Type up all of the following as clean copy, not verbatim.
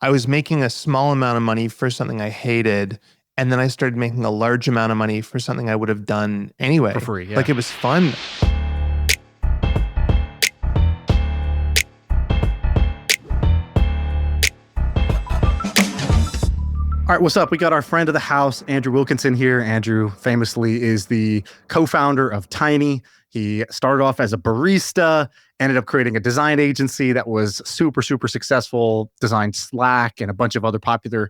I was making a small amount of money for something I hated. And then I started making a large amount of money for something I would have done For anyway. free, yeah. Like it was fun. All right, what's up? We got our friend of the house, Andrew Wilkinson here. Andrew famously is the co-founder of Tiny. He started off as a barista, ended up creating a design agency that was super, super successful, designed Slack and a bunch of other popular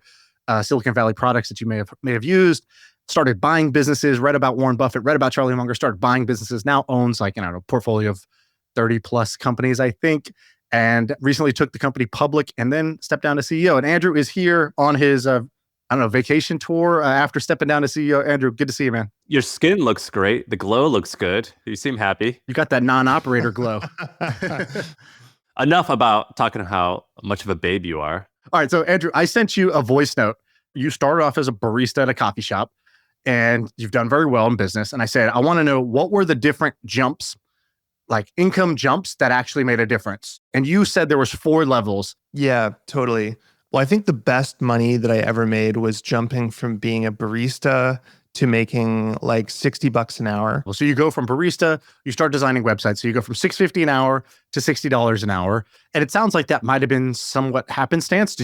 Silicon Valley products that you may have used. Started buying businesses, read about Warren Buffett, read about Charlie Munger, started buying businesses, now owns like, a portfolio of 30 plus companies, I think. And recently took the company public and then stepped down to CEO. And Andrew is here on his vacation tour after stepping down to CEO. Andrew, good to see you, man. Your skin looks great. The glow looks good. You seem happy. You got that non-operator glow. Enough about talking how much of a babe you are. All right. So Andrew, I sent you a voice note. You started off as a barista at a coffee shop and you've done very well in business. And I said, I want to know what were the different jumps, like income jumps that actually made a difference. And you said there was 4 levels. Yeah, totally. Well, I think the best money that I ever made was jumping from being a barista to making like $60 an hour. Well, so you go from barista, you start designing websites. So you go from $6.50 an hour to $60 an hour. And it sounds like that might have been somewhat happenstance.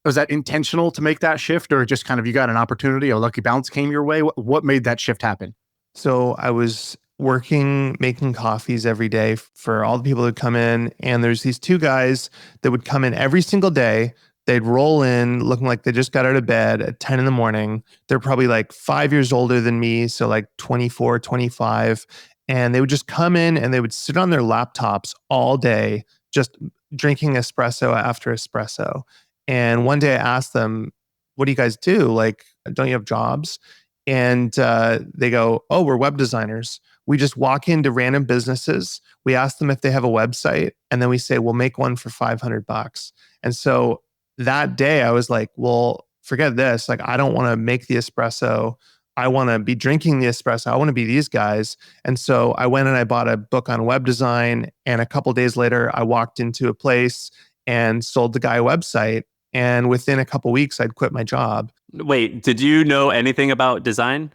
Was that intentional to make that shift, or just kind of you got an opportunity, a lucky bounce came your way? What made that shift happen? So I was making coffees every day for all the people who come in. And there's these 2 guys that would come in every single day. They'd roll in looking like they just got out of bed at 10 in the morning. They're probably like 5 years older than me. So like 24, 25. And they would just come in and they would sit on their laptops all day, just drinking espresso after espresso. And one day I asked them, what do you guys do? Like, don't you have jobs? And they go, oh, we're web designers. We just walk into random businesses. We ask them if they have a website. And then we say, we'll make one for $500. And so that day I was like, well, forget this. Like, I don't want to make the espresso. I want to be drinking the espresso. I want to be these guys. And so I went and I bought a book on web design. And a couple of days later, I walked into a place and sold the guy a website. And within a couple of weeks, I'd quit my job. Wait, did you know anything about design?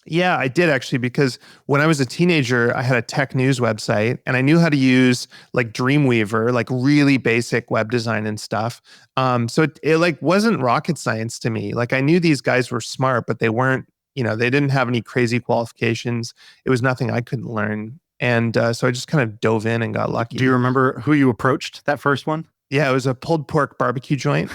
Yeah, I did actually, because when I was a teenager, I had a tech news website and I knew how to use like Dreamweaver, like really basic web design and stuff. So it like wasn't rocket science to me. Like I knew these guys were smart, but they weren't, they didn't have any crazy qualifications. It was nothing I couldn't learn. And so I just kind of dove in and got lucky. Do you remember who you approached that first one? Yeah, it was a pulled pork barbecue joint.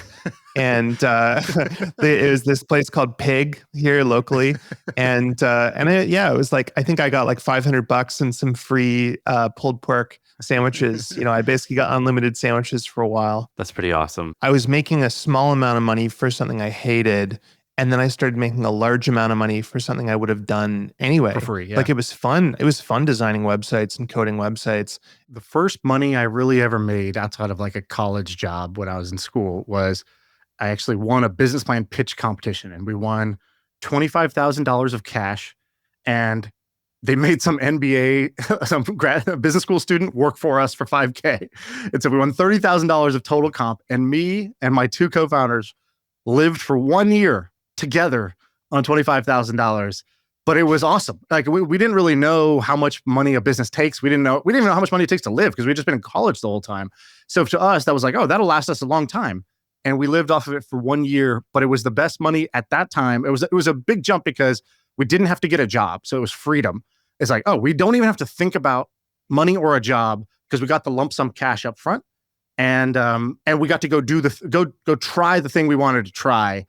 And it was this place called Pig here locally. And it was like, I think I got like $500 and some free pulled pork sandwiches. I basically got unlimited sandwiches for a while. That's pretty awesome. I was making a small amount of money for something I hated. And then I started making a large amount of money for something I would have done anyway. For free, yeah. Like it was fun. It was fun designing websites and coding websites. The first money I really ever made outside of like a college job when I was in school was I actually won a business plan pitch competition, and we won $25,000 of cash. And they made some MBA, some business school student work for us for $5K. And so we won $30,000 of total comp, and me and my 2 co-founders lived for 1 year together on $25,000. But it was awesome. Like we didn't really know how much money a business takes. We didn't even know how much money it takes to live because we'd just been in college the whole time. So to us, that was like, oh, that'll last us a long time. And we lived off of it for 1 year, but it was the best money at that time. It was a big jump because we didn't have to get a job. So it was freedom. It's like, oh, we don't even have to think about money or a job because we got the lump sum cash up front. And we got to go try the thing we wanted to try,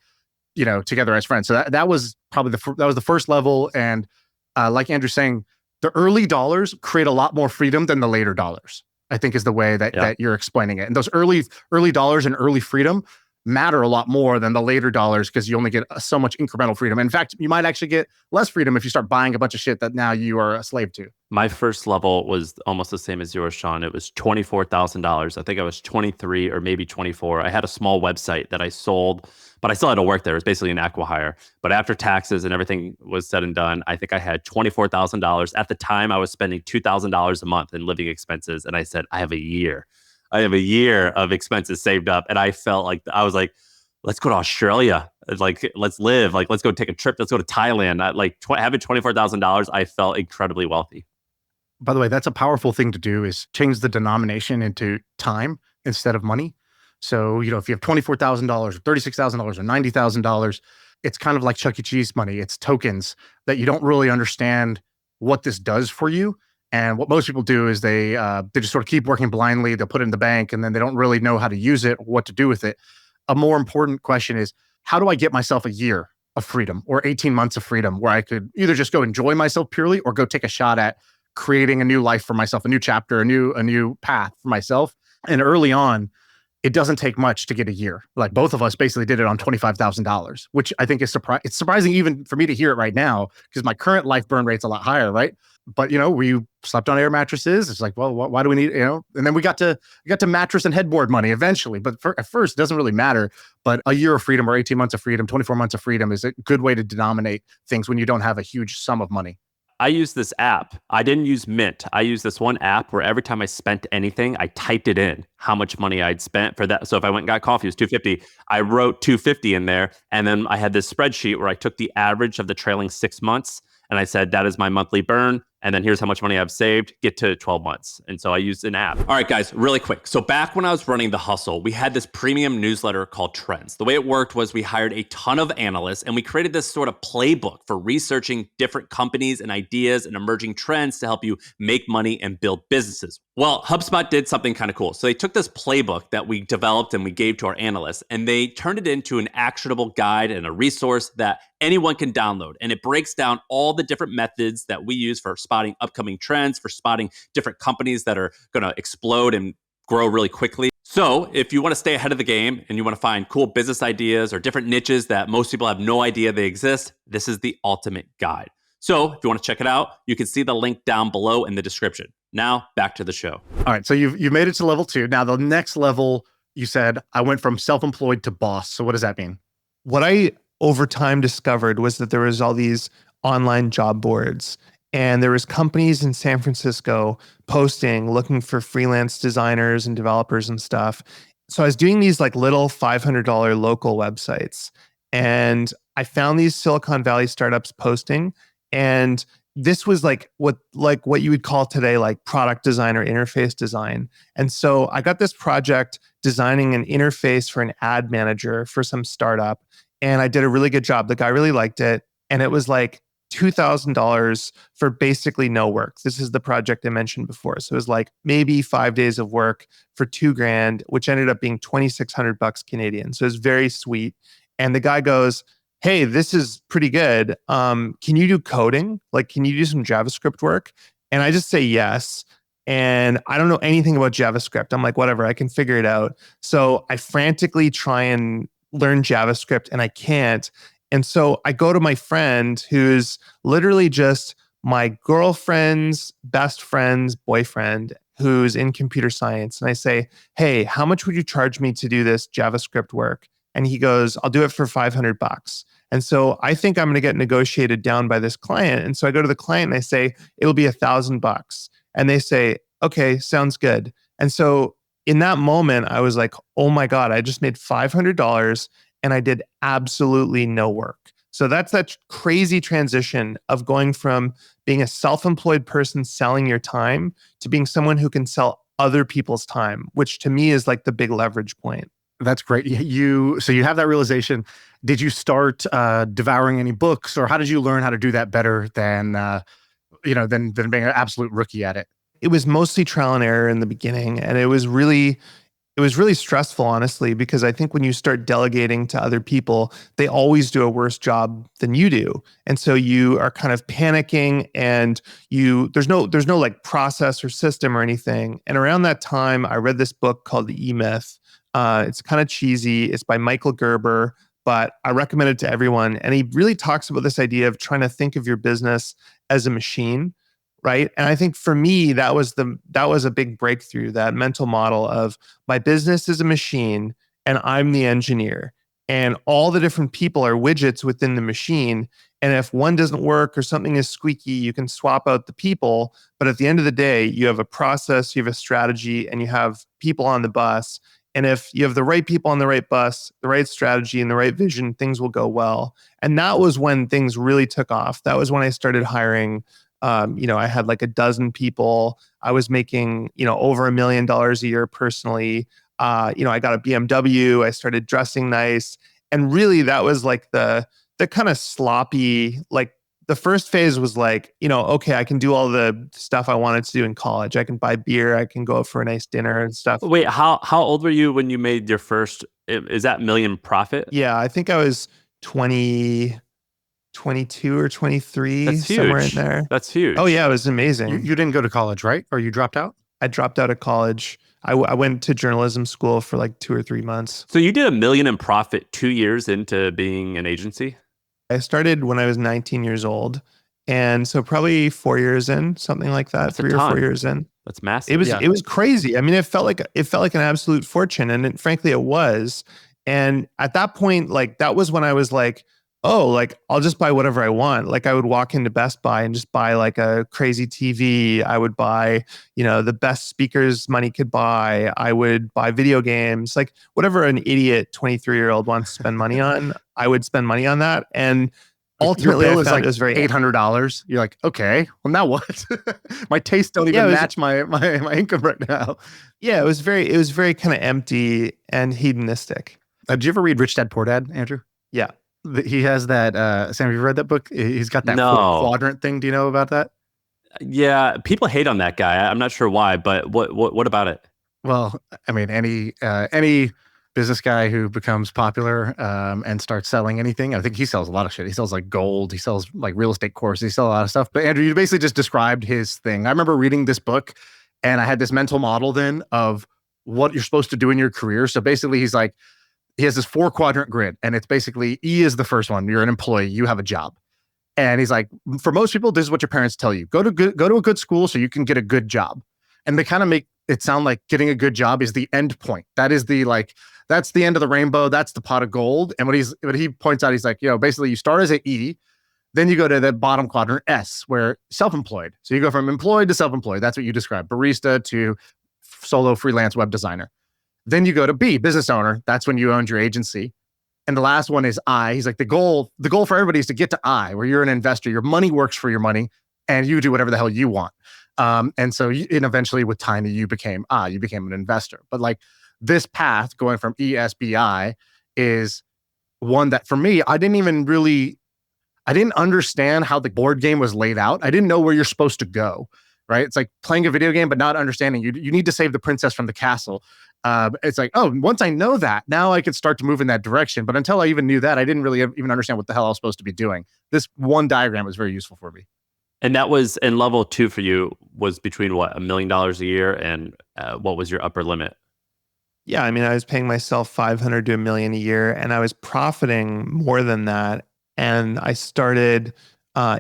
together as friends. So that was probably the first level. And like Andrew's saying, the early dollars create a lot more freedom than the later dollars, I think is the way that you're explaining it. And those early dollars and early freedom matter a lot more than the later dollars because you only get so much incremental freedom. In fact, you might actually get less freedom if you start buying a bunch of shit that now you are a slave to. My first level was almost the same as yours, Shaan. It was $24,000. I think I was 23 or maybe 24. I had a small website that I sold, but I still had to work there. It was basically an acqui-hire. But after taxes and everything was said and done, I think I had $24,000. At the time, I was spending $2,000 a month in living expenses. And I said, I have a year. I have a year of expenses saved up. And I felt like, I was like, let's go to Australia. Like, let's live. Like, let's go take a trip. Let's go to Thailand. Having $24,000, I felt incredibly wealthy. By the way, that's a powerful thing to do, is change the denomination into time instead of money. So, if you have $24,000 or $36,000 or $90,000, it's kind of like Chuck E. Cheese money. It's tokens that you don't really understand what this does for you. And what most people do is they just sort of keep working blindly. They'll put it in the bank and then they don't really know how to use it, what to do with it. A more important question is, how do I get myself a year of freedom or 18 months of freedom where I could either just go enjoy myself purely or go take a shot at creating a new life for myself, a new chapter, a new path for myself. And early on, it doesn't take much to get a year. Like both of us basically did it on $25,000, which I think is it's surprising even for me to hear it right now, because my current life burn rate's a lot higher, right? But we slept on air mattresses. It's like, well, why do we need, and then we got to mattress and headboard money eventually. But at first, it doesn't really matter. But a year of freedom or 18 months of freedom, 24 months of freedom is a good way to denominate things when you don't have a huge sum of money. I use this app. I didn't use Mint. I use this one app where every time I spent anything, I typed it in, how much money I'd spent for that. So if I went and got coffee, it was $250. I wrote $250 in there. And then I had this spreadsheet where I took the average of the trailing 6 months. And I said, that is my monthly burn. And then here's how much money I've saved, get to 12 months. And so I used an app. All right, guys, really quick. So back when I was running The Hustle, we had this premium newsletter called Trends. The way it worked was we hired a ton of analysts and we created this sort of playbook for researching different companies and ideas and emerging trends to help you make money and build businesses. Well, HubSpot did something kind of cool. So they took this playbook that we developed and we gave to our analysts, and they turned it into an actionable guide and a resource that anyone can download. And it breaks down all the different methods that we use for spotting upcoming trends, for spotting different companies that are going to explode and grow really quickly. So if you want to stay ahead of the game and you want to find cool business ideas or different niches that most people have no idea they exist, this is the ultimate guide. So if you want to check it out, you can see the link down below in the description. Now back to the show. All right. So you've made it to level 2. Now the next level, you said, I went from self-employed to boss. So what does that mean? What I over time discovered was that there was all these online job boards, and there was companies in San Francisco posting, looking for freelance designers and developers and stuff. So I was doing these like little $500 local websites, and I found these Silicon Valley startups posting, and this was like what you would call today like product design or interface design. And so I got this project designing an interface for an ad manager for some startup, and I did a really good job. The guy really liked it, and it was like $2,000 for basically no work. This is the project I mentioned before. So it was like maybe 5 days of work for $2,000, which ended up being $2,600 Canadian. So it's very sweet. And the guy goes, hey, this is pretty good. Can you do coding? Like, can you do some JavaScript work? And I just say yes. And I don't know anything about JavaScript. I'm like, whatever, I can figure it out. So I frantically try and learn JavaScript and I can't. And so I go to my friend who's literally just my girlfriend's best friend's boyfriend who's in computer science. And I say, hey, how much would you charge me to do this JavaScript work? And he goes, I'll do it for $500. And so I think I'm going to get negotiated down by this client. And so I go to the client and I say, it'll be $1,000. And they say, okay, sounds good. And so in that moment, I was like, oh my God, I just made $500 and I did absolutely no work. So that's that crazy transition of going from being a self-employed person selling your time to being someone who can sell other people's time, which to me is like the big leverage point. That's great. So you have that realization. Did you start devouring any books, or how did you learn how to do that better than being an absolute rookie at it? It was mostly trial and error in the beginning, and it was really stressful, honestly, because I think when you start delegating to other people, they always do a worse job than you do. And so you are kind of panicking, and there's no like process or system or anything. And around that time, I read this book called The E-Myth. It's kind of cheesy. It's by Michael Gerber, but I recommend it to everyone. And he really talks about this idea of trying to think of your business as a machine. Right. And I think for me, that was a big breakthrough, that mental model of my business is a machine and I'm the engineer. and all the different people are widgets within the machine. And if one doesn't work or something is squeaky, you can swap out the people. But at the end of the day, you have a process, you have a strategy, and you have people on the bus. And if you have the right people on the right bus, the right strategy, and the right vision, things will go well. And that was when things really took off. That was when I started hiring. I had like a dozen people. I was making, over $1 million a year personally. I got a BMW. I started dressing nice. And really that was like the kind of sloppy, like the first phase was like, okay, I can do all the stuff I wanted to do in college. I can buy beer. I can go out for a nice dinner and stuff. Wait, how old were you when you made your first, is that million profit? Yeah, I think I was 22 or 23, That's huge. somewhere in there. That's huge. Oh yeah, it was amazing. You didn't go to college, right? Or you dropped out? I dropped out of college. I went to journalism school for like 2 or 3 months. So you did $1 million in profit 2 years into being an agency? I started when I was 19 years old. And so probably 4 years in, something like that, That's 3 or 4 years in. That's massive. It was crazy. I mean, it felt like an absolute fortune. And frankly, it was. And at that point, like that was when I was like, oh, like I'll just buy whatever I want. Like I would walk into Best Buy and just buy like a crazy TV. I would buy, the best speakers money could buy. I would buy video games, like whatever an idiot 23-year-old wants to spend money on, I would spend money on that. And ultimately, your bill I is found like it was very $800. You're like, okay, well now what? My tastes don't even match my income right now. Yeah, it was very kind of empty and hedonistic. Did you ever read Rich Dad Poor Dad, Andrew? Yeah. He has that. Sam, have you read that book? He's got that quadrant thing. Do you know about that? Yeah, people hate on that guy. I'm not sure why, but what about it? Well, I mean, any business guy who becomes popular and starts selling anything, I think he sells a lot of shit. He sells like gold. He sells like real estate courses. He sells a lot of stuff. But Andrew, you basically just described his thing. I remember reading this book, and I had this mental model then of what you're supposed to do in your career. So basically, he has this 4-quadrant grid, and it's basically E is the first one. You're an employee. You have a job. And he's like, for most people, this is what your parents tell you. Go to a good school so you can get a good job. And they kind of make it sound like getting a good job is the end point. That is that's the end of the rainbow. That's the pot of gold. And what he points out, he's like, basically you start as an E, then you go to the bottom quadrant S, where self-employed. So you go from employed to self-employed. That's what you described. Barista to solo freelance web designer. Then you go to B, business owner. That's when you owned your agency. And the last one is I. He's like, the goal for everybody is to get to I, where you're an investor. Your money works for your money, and you do whatever the hell you want. And so eventually with time, you became I. You became an investor. But like this path going from ESBI is one that for me, I didn't understand how the board game was laid out. I didn't know where you're supposed to go, right? It's like playing a video game, but not understanding you need to save the princess from the castle. It's like, oh, once I know that, now I could start to move in that direction. But until I even knew that, I didn't really even understand what the hell I was supposed to be doing. This one diagram was very useful for me. And that was, and level 2 for you was between what, $1 million a year, and what was your upper limit? Yeah, I mean, I was paying myself 500 to $1 million a year, and I was profiting more than that. And I started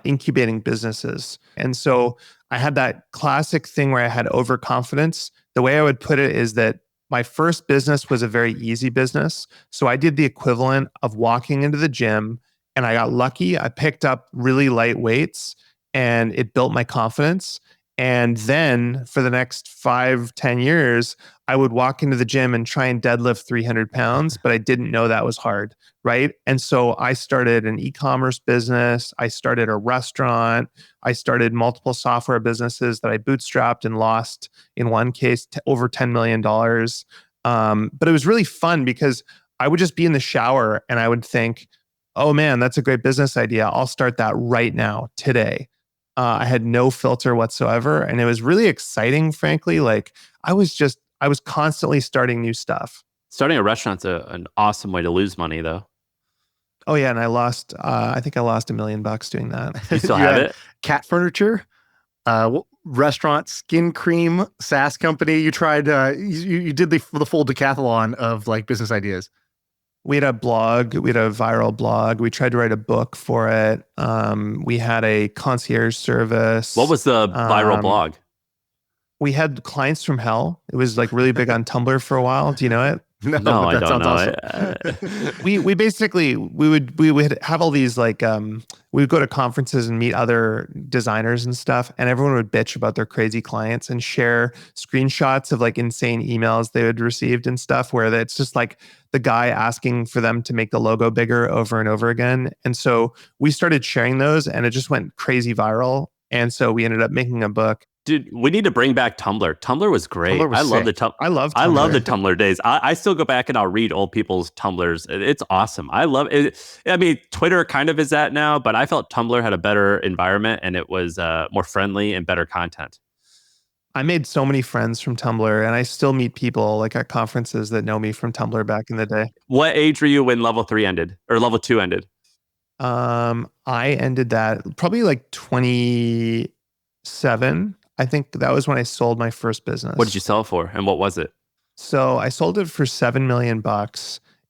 incubating businesses. And so I had that classic thing where I had overconfidence. The way I would put it is that my first business was a very easy business. So I did the equivalent of walking into the gym, and I got lucky. I picked up really light weights, and it built my confidence. And then for the next 5-10 years, I would walk into the gym and try and deadlift 300 pounds, but I didn't know that was hard, right? And so I started an e-commerce business. I started a restaurant. I started multiple software businesses that I bootstrapped and lost, in one case, over $10 million. But it was really fun because I would just be in the shower and I would think, oh man, that's a great business idea. I'll start that right now, today. I had no filter whatsoever. And it was really exciting, frankly. Like I was constantly starting new stuff. Starting a restaurant's an awesome way to lose money, though. Oh yeah. And I think I lost $1 million doing that. You still have it? Cat furniture, restaurant, skin cream, SaaS company. You tried, you did the full decathlon of like business ideas. We had a blog. We had a viral blog. We tried to write a book for it. We had a concierge service. What was the viral blog? We had Clients from Hell. It was like really big on Tumblr for a while. Do you know it? No, No, but I that don't sounds know. awesome. We basically we would have all these like we would go to conferences and meet other designers and stuff, and everyone would bitch about their crazy clients and share screenshots of like insane emails they had received and stuff where it's just like the guy asking for them to make the logo bigger over and over again. And so we started sharing those and it just went crazy viral. And so we ended up making a book. Dude, we need to bring back Tumblr. Tumblr was great. Tumblr was sick. I love I love the Tumblr. Tumblr days. I still go back and I'll read old people's Tumblrs. It's awesome. I love it. I mean, Twitter kind of is that now, but I felt Tumblr had a better environment and it was more friendly and better content. I made so many friends from Tumblr, and I still meet people like at conferences that know me from Tumblr back in the day. What age were you when level 3 ended or level 2 ended? I ended that probably like 27. I think that was when I sold my first business. What did you sell it for and what was it? So I sold it for $7 million,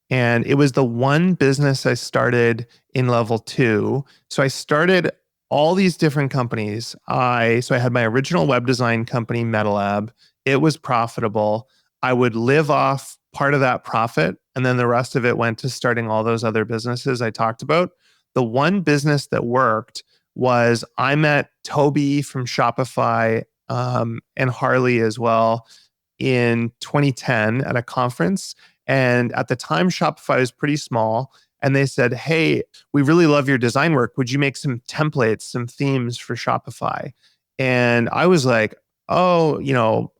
and it was the one business I started in level 2. So I started all these different companies. I had my original web design company, MetaLab. It was profitable. I would live off part of that profit, and then the rest of it went to starting all those other businesses I talked about. The one business that worked was I met Toby from Shopify and Harley as well in 2010 at a conference. And at the time, Shopify was pretty small. And they said, hey, we really love your design work. Would you make some templates, some themes for Shopify? And I was like, oh,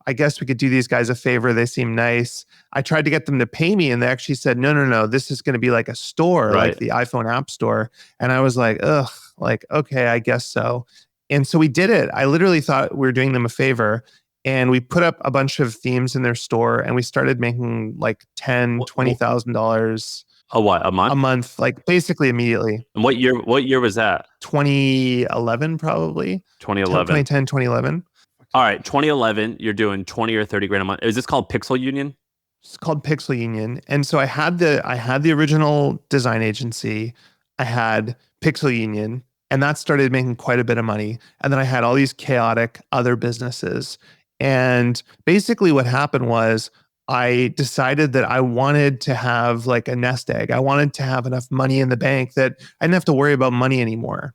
I guess we could do these guys a favor. They seem nice. I tried to get them to pay me and they actually said, no, this is going to be like a store, Right. like the iPhone App Store. And I was like, ugh, like, okay, I guess so. And so we did it. I literally thought we were doing them a favor. And we put up a bunch of themes in their store and we started making like $10,000, $20,000 A what? A a month? month, like basically immediately. And what year was that? 2011, probably 2011. 2010, 2011. All right, 2011, you're doing 20 or 30 grand a month. Is this called Pixel Union? It's called Pixel Union. And so I had the original design agency. I had Pixel Union, and that started making quite a bit of money. And then I had all these chaotic other businesses. And basically what happened was I decided that I wanted to have like a nest egg. I wanted to have enough money in the bank that I didn't have to worry about money anymore.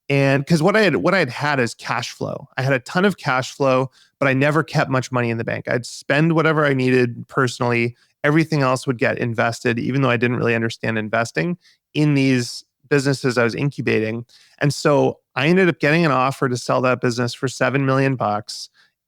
And because what I had is cash flow. I had a ton of cash flow, but I never kept much money in the bank. I'd spend whatever I needed personally. Everything else would get invested, even though I didn't really understand investing in these businesses I was incubating. And so I ended up getting an offer to sell that business for $7 million.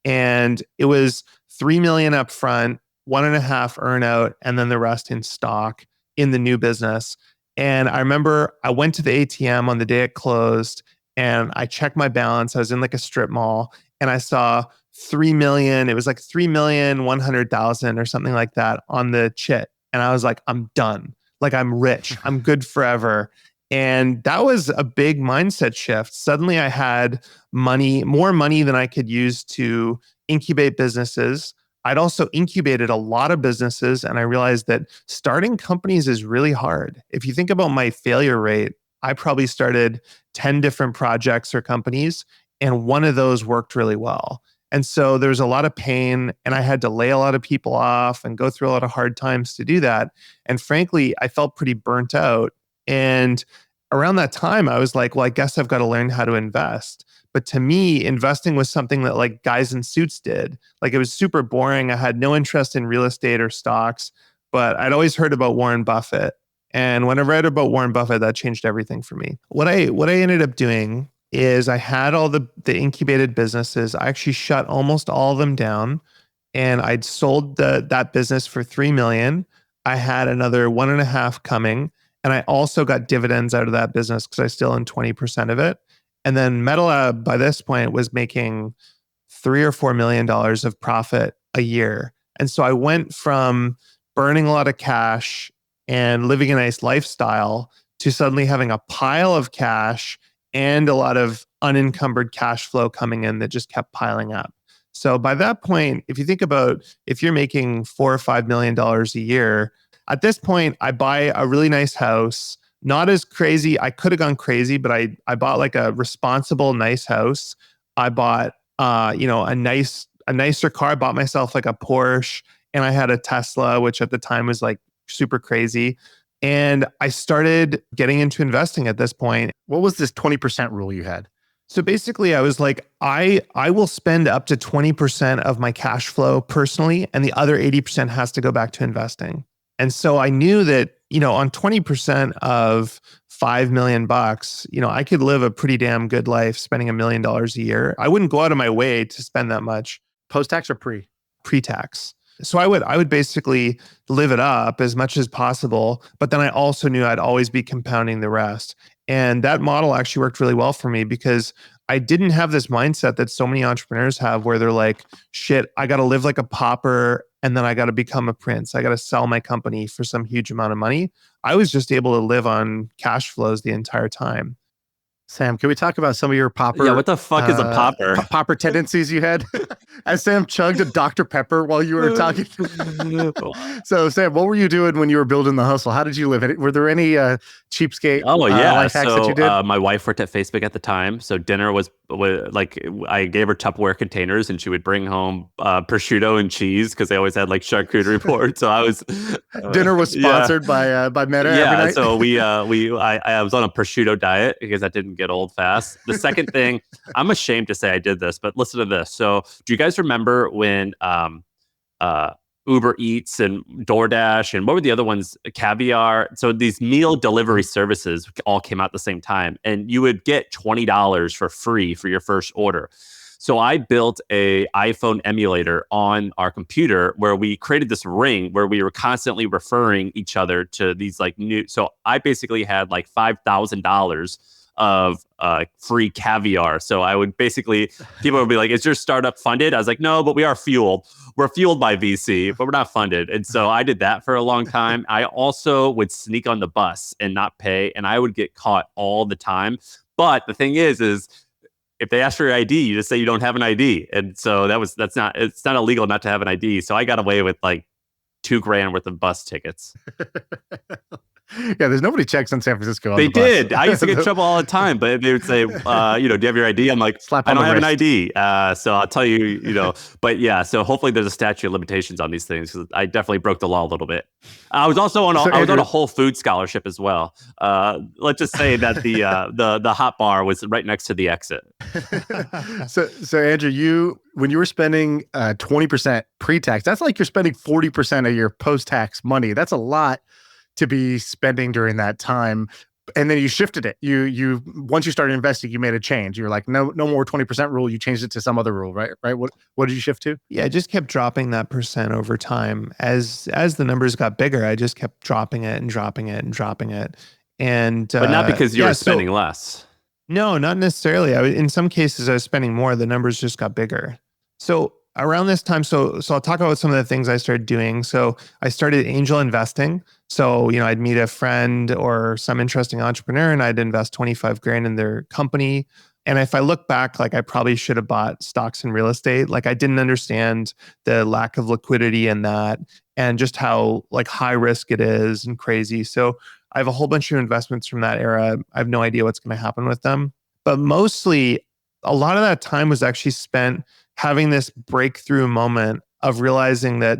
And it was 3 million up front, 1.5 earn out, and then the rest in stock in the new business. And I remember I went to the ATM on the day it closed and I checked my balance. I was in like a strip mall and I saw 3 million. It was like 3,100,000 or something like that on the chit. And I was like, I'm done. Like I'm rich. I'm good forever. And that was a big mindset shift. Suddenly I had money, more money than I could use to incubate businesses. I'd also incubated a lot of businesses and I realized that starting companies is really hard. If you think about my failure rate, I probably started 10 different projects or companies and one of those worked really well. And so there's a lot of pain and I had to lay a lot of people off and go through a lot of hard times to do that. And frankly, I felt pretty burnt out. And around that time, I was like, well, I guess I've got to learn how to invest. But to me, investing was something that like guys in suits did. Like it was super boring. I had no interest in real estate or stocks, but I'd always heard about Warren Buffett. And when I read about Warren Buffett, that changed everything for me. What I ended up doing is I had all the incubated businesses. I actually shut almost all of them down and I'd sold that business for 3 million. I had another 1.5 coming. And I also got dividends out of that business because I still own 20% of it. And then MetaLab by this point was making $3 or $4 million of profit a year. And so I went from burning a lot of cash and living a nice lifestyle to suddenly having a pile of cash and a lot of unencumbered cash flow coming in that just kept piling up. So by that point, if you think about if you're making $4 or $5 million a year, at this point, I buy a really nice house. Not as crazy. I could have gone crazy, but I bought like a responsible, nice house. I bought a nicer car. I bought myself like a Porsche and I had a Tesla, which at the time was like super crazy. And I started getting into investing at this point. What was this 20% rule you had? So basically, I was like, I will spend up to 20% of my cash flow personally, and the other 80% has to go back to investing. And so I knew that, on 20% of $5 million, I could live a pretty damn good life spending $1 million a year. I wouldn't go out of my way to spend that much. Post-tax or pre? Pre-tax. So I would basically live it up as much as possible, but then I also knew I'd always be compounding the rest. And that model actually worked really well for me because I didn't have this mindset that so many entrepreneurs have where they're like, shit, I got to live like a pauper and then I got to become a prince. I got to sell my company for some huge amount of money. I was just able to live on cash flows the entire time. Sam, can we talk about some of your pauper? Yeah, what the fuck is a pauper? Pauper tendencies you had? As Sam chugged a Dr. Pepper while you were talking. So, Sam, what were you doing when you were building the hustle? How did you live? Were there any cheapskate life hacks that you did? My wife worked at Facebook at the time. So dinner was like, I gave her Tupperware containers and she would bring home prosciutto and cheese because they always had like charcuterie boards. So I was... dinner was sponsored by Meta every night? So I was on a prosciutto diet because that didn't get old fast. The second thing, I'm ashamed to say I did this, but listen to this. So do you guys remember when Uber Eats and DoorDash and what were the other ones? Caviar. So these meal delivery services all came out at the same time, and you would get $20 for free for your first order. So I built a iPhone emulator on our computer where we created this ring where we were constantly referring each other to these like new. So I basically had like $5,000 of free caviar. So I would basically, people would be like, is your startup funded? I was like, no, but we are fueled. We're fueled by VC, but we're not funded. And so I did that for a long time. I also would sneak on the bus and not pay, and I would get caught all the time. But the thing is if they ask for your ID, you just say you don't have an ID. And so it's not illegal not to have an ID. So I got away with like $2,000 worth of bus tickets. Yeah, there's nobody checks in San Francisco. They did. I used to get in trouble all the time, but they would say, do you have your ID? I'm like, I don't have an ID. So I'll tell you, but yeah, so hopefully there's a statute of limitations on these things because I definitely broke the law a little bit. I was also on a Whole Food scholarship as well. Let's just say that the hot bar was right next to the exit. So Andrew, when you were spending 20% pre-tax, that's like you're spending 40% of your post-tax money. That's a lot to be spending during that time. And then you shifted it. You once you started investing, you made a change. You're like, no more 20% rule. You changed it to some other rule, right? What did you shift to? Yeah, I just kept dropping that percent over time. As the numbers got bigger, I just kept dropping it and dropping it and dropping it. And but not because you were spending less. No, not necessarily. In some cases, I was spending more. The numbers just got bigger. So around this time, so I'll talk about some of the things I started doing. So I started angel investing. So, I'd meet a friend or some interesting entrepreneur and I'd invest 25 grand in their company. And if I look back, like I probably should have bought stocks in real estate. Like I didn't understand the lack of liquidity in that and just how like high risk it is and crazy. So I have a whole bunch of investments from that era. I have no idea what's going to happen with them. But mostly a lot of that time was actually spent having this breakthrough moment of realizing that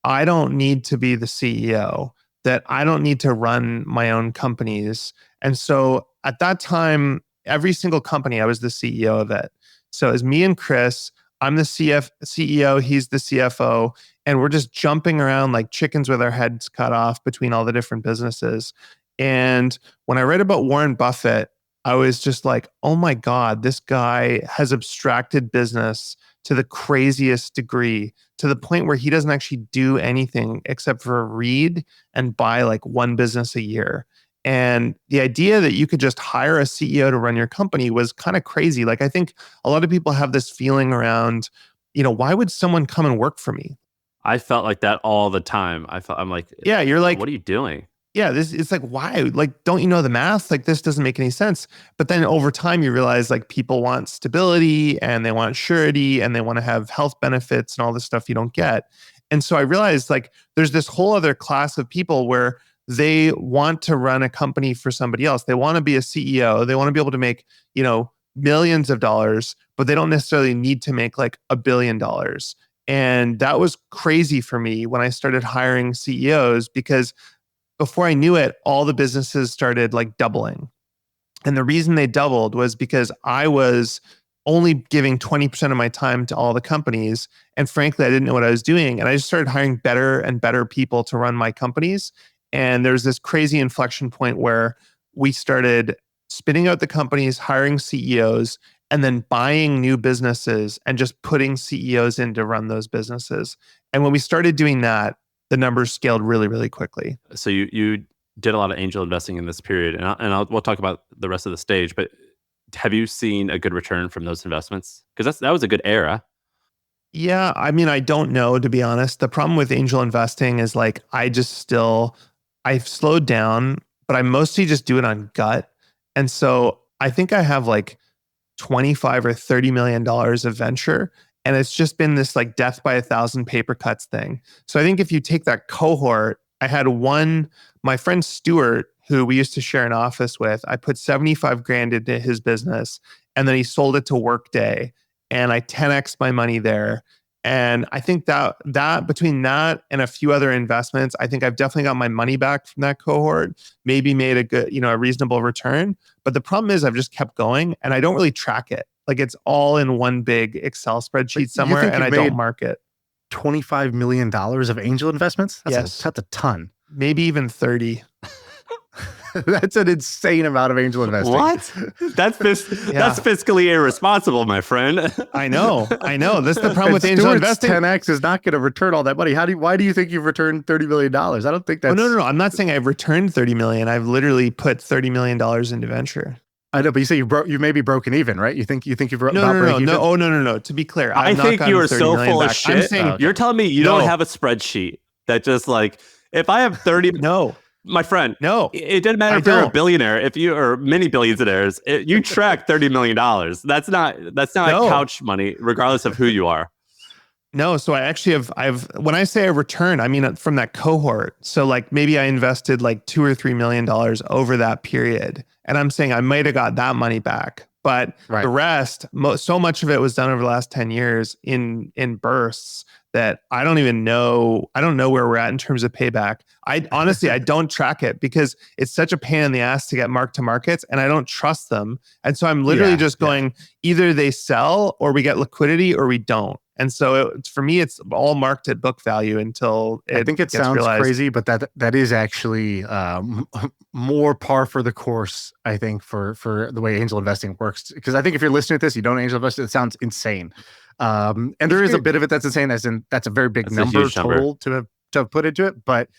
I don't need to be the CEO, that I don't need to run my own companies. And so at that time, every single company, I was the CEO of it. So it was me and Chris. I'm the CEO, he's the CFO, and we're just jumping around like chickens with our heads cut off between all the different businesses. And when I read about Warren Buffett, I was just like, oh my God, this guy has abstracted business to the craziest degree, to the point where he doesn't actually do anything except for read and buy like one business a year. And the idea that you could just hire a CEO to run your company was kind of crazy. Like, I think a lot of people have this feeling around, why would someone come and work for me? I felt like that all the time. I'm like, yeah, you're like, what are you doing? Yeah, it's like, why? Like, don't you know the math? Like, this doesn't make any sense. But then over time, you realize like people want stability and they want surety and they want to have health benefits and all this stuff you don't get. And so I realized like there's this whole other class of people where they want to run a company for somebody else. They want to be a CEO. They want to be able to make, millions of dollars, but they don't necessarily need to make like $1 billion. And that was crazy for me when I started hiring CEOs, because before I knew it, all the businesses started like doubling. And the reason they doubled was because I was only giving 20% of my time to all the companies. And frankly, I didn't know what I was doing. And I just started hiring better and better people to run my companies. And there's this crazy inflection point where we started spinning out the companies, hiring CEOs, and then buying new businesses and just putting CEOs in to run those businesses. And when we started doing that, the numbers scaled really, really quickly. So you did a lot of angel investing in this period, and we'll talk about the rest of the stage. But have you seen a good return from those investments? Because that was a good era. Yeah, I mean, I don't know, to be honest. The problem with angel investing is like I've slowed down, but I mostly just do it on gut. And so I think I have like 25 or $30 million of venture. And it's just been this like death by 1,000 paper cuts thing. So I think if you take that cohort, I had my friend Stuart, who we used to share an office with, I put 75 grand into his business, and then he sold it to Workday, and I 10x my money there. And I think that between that and a few other investments, I think I've definitely got my money back from that cohort, maybe made a good, a reasonable return. But the problem is I've just kept going and I don't really track it. Like it's all in one big Excel spreadsheet somewhere, and I don't mark it. $25 million of angel investments? Yes. That's a ton. Maybe even 30. That's an insane amount of angel investing. What? That's fiscally irresponsible, my friend. I know. That's the problem with angel Stuart's investing. 10x is not going to return all that money. Why do you think you've returned $30 million? I don't think that's... Oh, no. I'm not saying I've returned 30 million. I've literally put $30 million into venture. I know, but you say you may be broken even, right? You think you've No. Oh, no. To be clear, I think you are so full of shit. I'm saying, you're telling me you don't have a spreadsheet that just like, if I have 30... No. My friend, no, it doesn't matter if you're a billionaire. If you are many billionaires, you track $30 million. That's not couch money, regardless of who you are. No, so I actually I've when I say a return, I mean from that cohort. So like maybe I invested like $2 or $3 million over that period, and I'm saying I might have got that money back, but the rest, so much of it was done over the last 10 years in bursts that I don't even know. I don't know where we're at in terms of payback. I honestly don't track it because it's such a pain in the ass to get mark to markets, and I don't trust them. And so I'm literally just going, either they sell or we get liquidity or we don't. And so for me, it's all marked at book value until I think it sounds realized. Crazy, but that is actually more par for the course, I think, for the way angel investing works. Because I think if you're listening to this, you don't angel invest, it sounds insane. And there is a bit of it that's insane, as in that's a very big number total to have put into it. But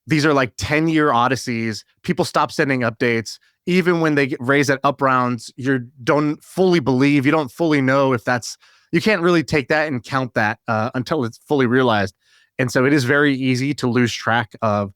these are like 10-year odysseys. People stop sending updates. Even when they raise at up rounds, you don't fully believe, you don't fully know if that's... You can't really take that and count that until it's fully realized. And so it is very easy to lose track of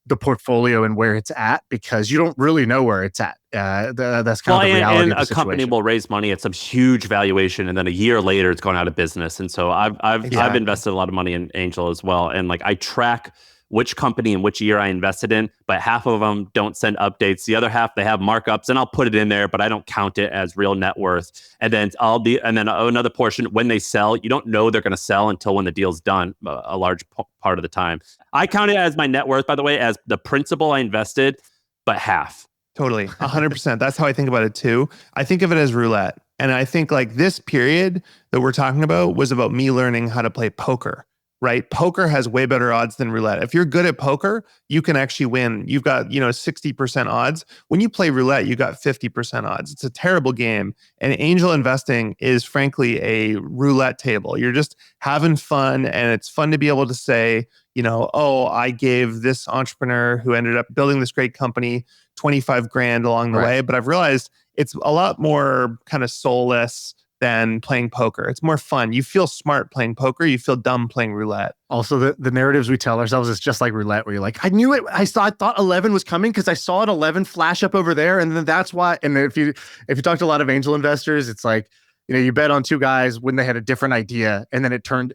the portfolio and where it's at because you don't really know where it's at. That's kind of the reality and of the a situation. company will raise money at some huge valuation, and then a year later it's going out of business. And so I've invested a lot of money in angel as well. And like I track which company and which year I invested in, but half of them don't send updates. The other half, they have markups, and I'll put it in there, but I don't count it as real net worth. And then another portion, when they sell, you don't know they're going to sell until when the deal's done, a large part of the time. I count it as my net worth, by the way, as the principal I invested, but half. Totally, 100%. That's how I think about it too. I think of it as roulette. And I think like this period that we're talking about was about me learning how to play poker. Right? Poker has way better odds than roulette. If you're good at poker, you can actually win. You've got, 60% odds. When you play roulette, you got 50% odds. It's a terrible game. And angel investing is frankly a roulette table. You're just having fun, and it's fun to be able to say, I gave this entrepreneur who ended up building this great company 25 grand along the way. But I've realized it's a lot more kind of soulless than playing poker. It's more fun. You feel smart playing poker. You feel dumb playing roulette. Also, the narratives we tell ourselves is just like roulette, where you're like, I knew it. I thought 11 was coming because I saw an 11 flash up over there, and then that's why. And if you talk to a lot of angel investors, it's like, you bet on two guys when they had a different idea, and then it turned.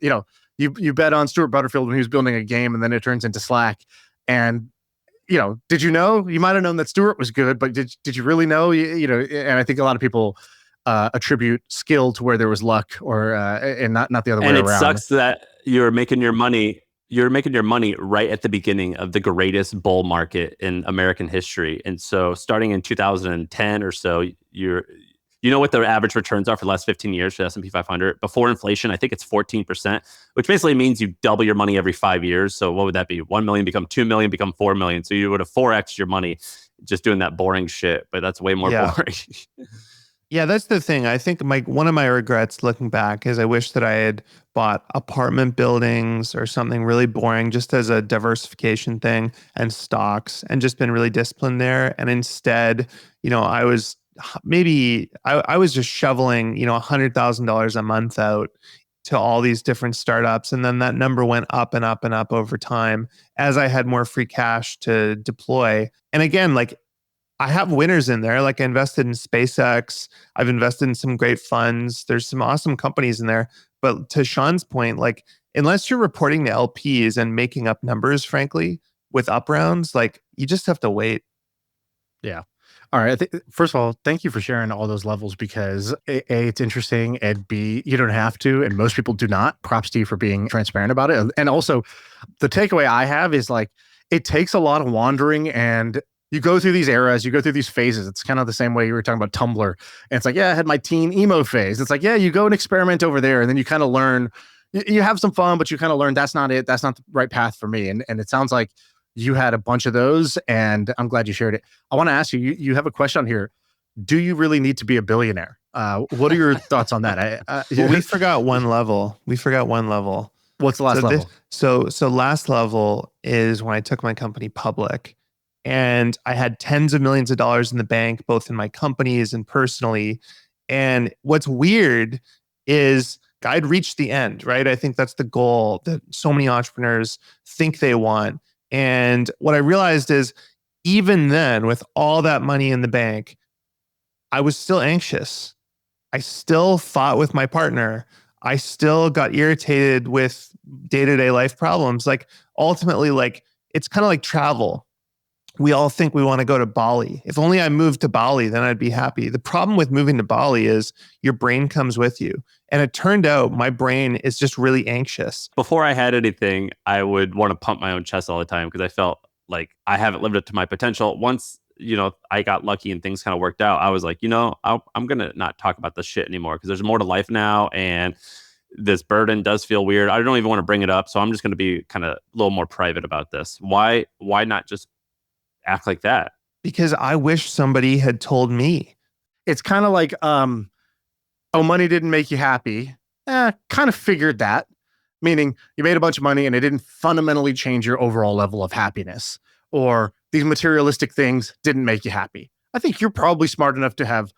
You bet on Stuart Butterfield when he was building a game, and then it turns into Slack. And did you know? You might have known that Stuart was good, but did you really know? And I think a lot of people attribute skill to where there was luck, or and not the other way And it around. sucks that you're making your money right at the beginning of the greatest bull market in American history. And so starting in 2010 or so, you know what the average returns are for the last 15 years for the S&P 500? Before inflation, I think it's 14%, which basically means you double your money every 5 years. So what would that be? 1 million become 2 million, become 4 million. So you would have 4x your money just doing that boring shit, but that's way more boring. Yeah, that's the thing. I think one of my regrets looking back is I wish that I had bought apartment buildings or something really boring just as a diversification thing, and stocks, and just been really disciplined there. And instead, I was I was just shoveling, $100,000 a month out to all these different startups. And then that number went up and up and up over time as I had more free cash to deploy. And again, like, I have winners in there. Like, I invested in SpaceX. I've invested in some great funds. There's some awesome companies in there. But to Shaan's point, like, unless you're reporting to LPs and making up numbers, frankly, with up rounds, like, you just have to wait. Yeah. All right. First of all, thank you for sharing all those levels, because A, it's interesting, and B, you don't have to, and most people do not. Props to you for being transparent about it. And also, the takeaway I have is, like, it takes a lot of wandering, and you go through these eras, you go through these phases. It's kind of the same way you were talking about Tumblr. And it's like, yeah, I had my teen emo phase. It's like, yeah, you go and experiment over there, and then you kind of learn, you have some fun, but you kind of learn that's not it. That's not the right path for me. And it sounds like you had a bunch of those, and I'm glad you shared it. I want to ask you, you have a question on here. Do you really need to be a billionaire? What are your thoughts on that? Well, we forgot one level. What's the last level? So last level is when I took my company public, and I had tens of millions of dollars in the bank, both in my companies and personally. And what's weird is I'd reached the end, right? I think that's the goal that so many entrepreneurs think they want. And what I realized is, even then, with all that money in the bank, I was still anxious. I still fought with my partner. I still got irritated with day-to-day life problems. Like, ultimately, like, it's kind of like travel. We all think we want to go to Bali. If only I moved to Bali, then I'd be happy. The problem with moving to Bali is your brain comes with you. And it turned out my brain is just really anxious. Before I had anything, I would want to pump my own chest all the time because I felt like I haven't lived up to my potential. Once, I got lucky and things kind of worked out, I was like, I'm going to not talk about this shit anymore because there's more to life now. And this burden does feel weird. I don't even want to bring it up. So I'm just going to be kind of a little more private about this. Why not just act like that? Because I wish somebody had told me. It's kind of like, money didn't make you happy. Kind of figured that. Meaning you made a bunch of money and it didn't fundamentally change your overall level of happiness, or these materialistic things didn't make you happy. I think you're probably smart enough to have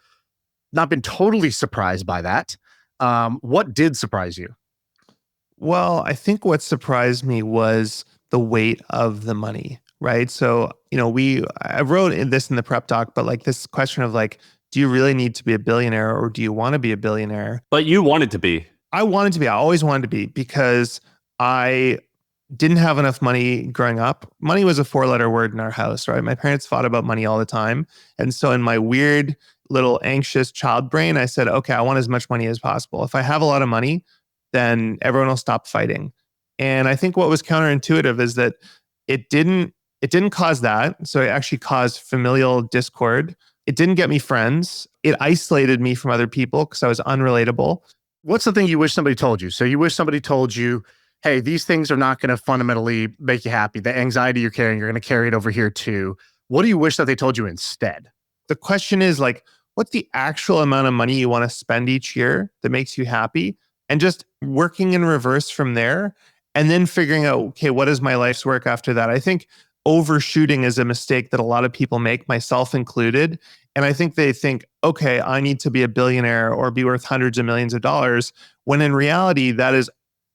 not been totally surprised by that. What did surprise you? Well, I think what surprised me was the weight of the money, right? So, I wrote this in the prep doc, but like this question of like, do you really need to be a billionaire, or do you want to be a billionaire? But you wanted to be. I wanted to be. I always wanted to be, because I didn't have enough money growing up. Money was a 4-letter word in our house, right? My parents fought about money all the time. And so in my weird little anxious child brain, I said, okay, I want as much money as possible. If I have a lot of money, then everyone will stop fighting. And I think what was counterintuitive is that it didn't cause that. So it actually caused familial discord. It didn't get me friends. It isolated me from other people because I was unrelatable. What's the thing you wish somebody told you? So you wish somebody told you, hey, these things are not going to fundamentally make you happy. The anxiety you're carrying, you're going to carry it over here too. What do you wish that they told you instead? The question is like, what's the actual amount of money you want to spend each year that makes you happy? And just working in reverse from there, and then figuring out, okay, what is my life's work after that? I think overshooting is a mistake that a lot of people make, myself included. And I think they think, okay, I need to be a billionaire or be worth hundreds of millions of dollars, when in reality, that is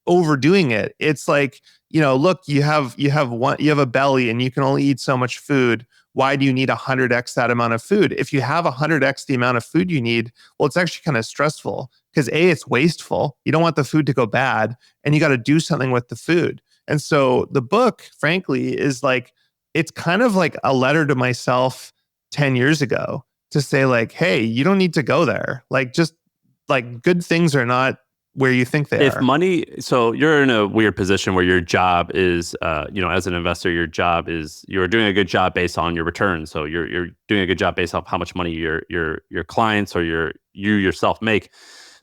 overdoing it. It's like, look, you have a belly and you can only eat so much food. Why do you need 100x that amount of food? If you have 100x the amount of food you need, well, it's actually kind of stressful, because A, it's wasteful. You don't want the food to go bad, and you got to do something with the food. And so the book, frankly, is like, it's kind of like a letter to myself 10 years ago, to say like, hey, you don't need to go there. Like, just like good things are not where you think they If are. money, so you're in a weird position where your job is, as an investor, your job is you're doing a good job based on your return. So you're doing a good job based off how much money your clients or you yourself make.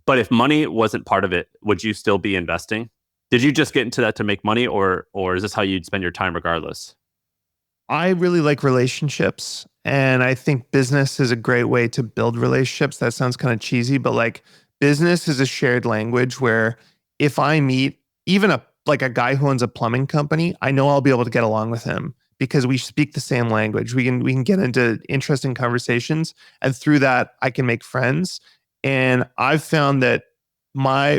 But if money wasn't part of it, would you still be investing? Did you just get into that to make money, or is this how you'd spend your time regardless? I really like relationships, and I think business is a great way to build relationships. That sounds kind of cheesy, but like business is a shared language where if I meet even a guy who owns a plumbing company, I know I'll be able to get along with him because we speak the same language. We can get into interesting conversations, and through that I can make friends. And I've found that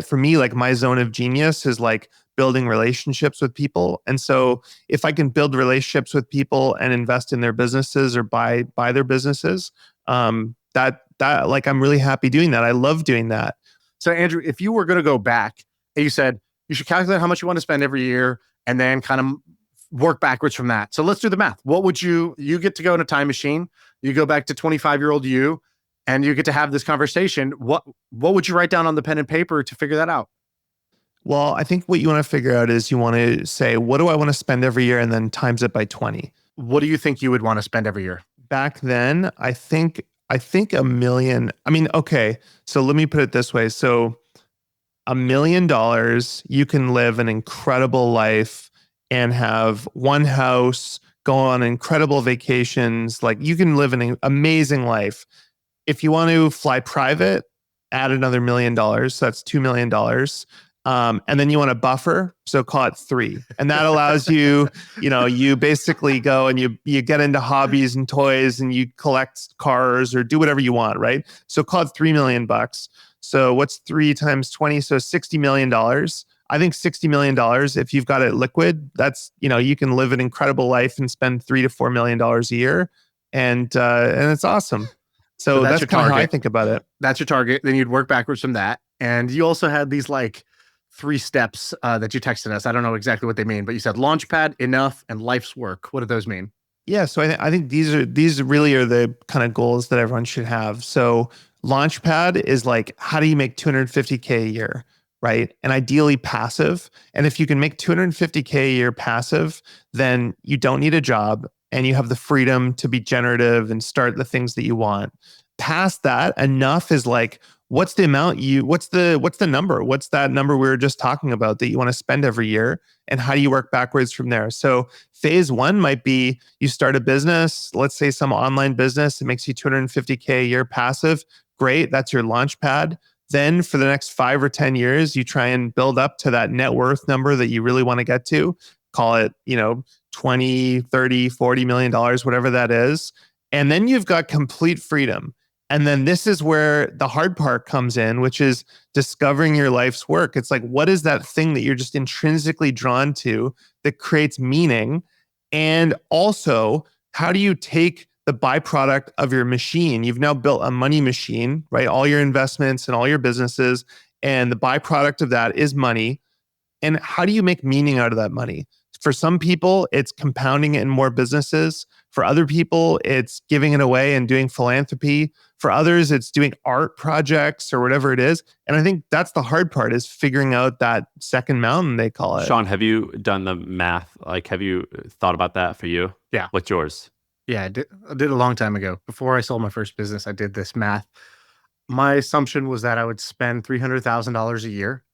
for me, like my zone of genius is like building relationships with people. And so if I can build relationships with people and invest in their businesses or buy their businesses, that like I'm really happy doing that. I love doing that. So Andrew, if you were going to go back and you said you should calculate how much you want to spend every year and then kind of work backwards from that. So let's do the math. What would you get to go in a time machine? You go back to 25-year-old you and you get to have this conversation. What would you write down on the pen and paper to figure that out? Well, I think what you want to figure out is you want to say, what do I want to spend every year? And then times it by 20. What do you think you would want to spend every year? Back then, I think $1 million. I mean, okay. So let me put it this way. So $1 million, you can live an incredible life and have one house, go on incredible vacations. Like you can live an amazing life. If you want to fly private, add another $1 million. So that's $2 million. And then you want a buffer, so call it 3. And that allows you, you basically go and you get into hobbies and toys and you collect cars or do whatever you want, right? So call it $3 million. So what's 3 times 20? So $60 million. I think $60 million, if you've got it liquid, that's, you can live an incredible life and spend $3 to $4 million a year. And it's awesome. So that's kind of how I think about it. That's your target. Then you'd work backwards from that. And you also had these like 3 steps that you texted us. I don't know exactly what they mean, but you said launchpad, enough, and life's work. What do those mean? Yeah, so I think these really are the kind of goals that everyone should have. So launchpad is like, how do you make $250K a year, right? And ideally passive. And if you can make $250K a year passive, then you don't need a job and you have the freedom to be generative and start the things that you want. Past that, enough is like, what's the number? What's that number we were just talking about that you want to spend every year? And how do you work backwards from there? So phase 1 might be you start a business, let's say some online business, it makes you $250K a year passive. Great, that's your launch pad. Then for the next 5 or 10 years, you try and build up to that net worth number that you really want to get to. Call it, 20, 30, $40 million, whatever that is. And then you've got complete freedom. And then this is where the hard part comes in, which is discovering your life's work. It's like, what is that thing that you're just intrinsically drawn to that creates meaning? And also, how do you take the byproduct of your machine? You've now built a money machine, right? All your investments and all your businesses, and the byproduct of that is money. And how do you make meaning out of that money? For some people, it's compounding it in more businesses. For other people, it's giving it away and doing philanthropy. For others, it's doing art projects or whatever it is. And I think that's the hard part, is figuring out that second mountain, they call it. Shaan, have you done the math? Like, have you thought about that for you? Yeah. What's yours? Yeah, I did a long time ago. Before I sold my first business, I did this math. My assumption was that I would spend $300,000 a year.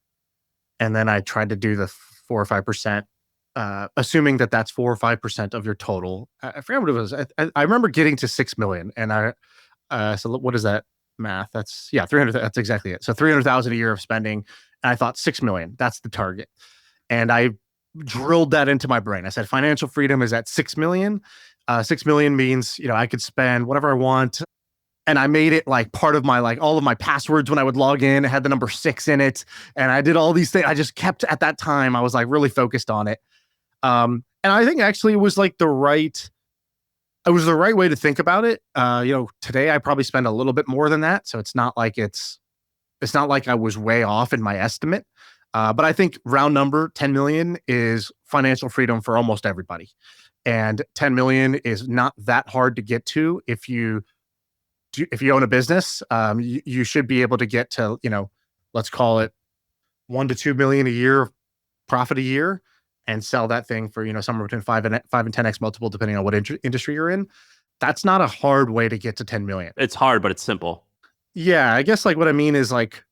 And then I tried to do the 4 or 5%. Assuming that that's 4 or 5% of your total. I forget what it was. I remember getting to 6 million, and so what is that math? That's 300. That's exactly it. So 300,000 a year of spending, and I thought 6 million. That's the target, and I drilled that into my brain. I said financial freedom is at 6 million. 6 million means I could spend whatever I want. And I made it like part of my, like all of my passwords when I would log in, it had the number 6 in it. And I did all these things. I just kept, at that time, I was like really focused on it. And I think actually it was like the right way to think about it. Today I probably spend a little bit more than that. So it's not like I was way off in my estimate. But I think round number 10 million is financial freedom for almost everybody. And 10 million is not that hard to get to if you if you own a business, you should be able to get to, let's call it 1 to 2 million a year profit a year, and sell that thing for, somewhere between 5 and 10x multiple, depending on what industry you're in. That's not a hard way to get to 10 million. It's hard, but it's simple. Yeah, I guess like what I mean is like